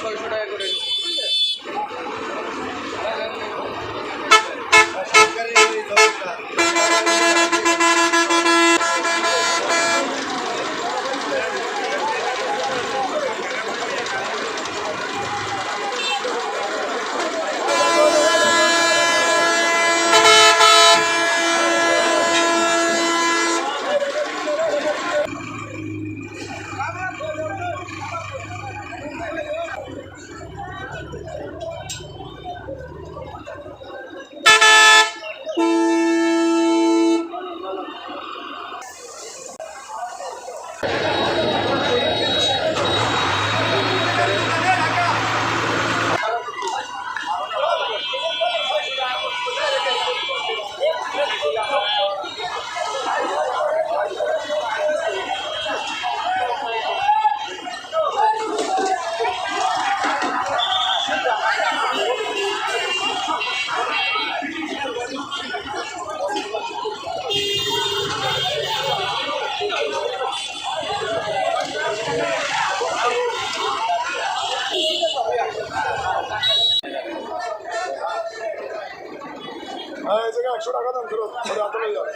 600 টাকা করে। এই জায়গায় 100 টাকা দাম ফেরত হাতে লই যাও।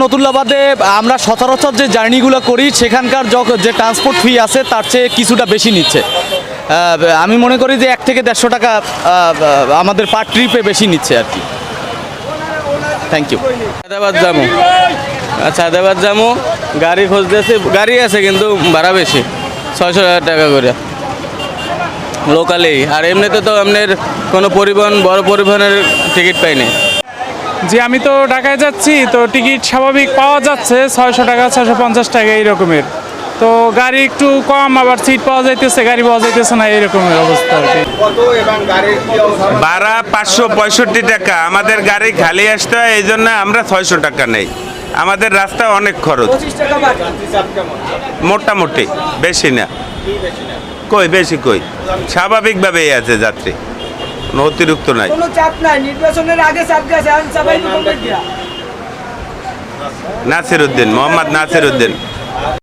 নতুল্লাবাদে আমরা সচরাচর যে জার্নিগুলো করি সেখানকার যে ট্রান্সপোর্ট ফি আছে তার চেয়ে কিছুটা বেশি নিচ্ছে। আমি মনে করি যে 1 থেকে 150 টাকা আমাদের পার ট্রিপে বেশি নিচ্ছে আর কি। Thank you. হায়দ্রাবাদ যাবো, আচ্ছা হায়দ্রাবাদ যাবো, গাড়ি খুঁজতেছি, গাড়ি আছে কিন্তু ভাড়া বেশি, 600 টাকা করে লোকালেই। আর এমনিতে তো আপনার কোনো পরিবহন, বড় পরিবহনের টিকিট পাইনি। জি, আমি তো ঢাকায় যাচ্ছি, তো টিকিট স্বাভাবিক পাওয়া যাচ্ছে 600 টাকা 650 টাকা এই রকমের। তো গাড়ি একটু কম, আবার সিট পাওয়া যাইতেছে, গাড়ি পাওয়া যাইতেছে না, এই রকমের অবস্থা আর কি। ভাড়া 565 টাকা, আমাদের গাড়ি খালি আসতে হয়, এই জন্য আমরা 600 টাকা নেই। আমাদের রাস্তা অনেক খরচ, মোটামুটি বেশি না। কই বেশি কই, স্বাভাবিকভাবেই আছে যাত্রী, অতিরিক্ত নাই। কোনো চাপ নাই, নির্বাচনের আগে চাপ গেছে, এখন চাপাই নাসির উদ্দিন, মোহাম্মদ নাসির উদ্দিন।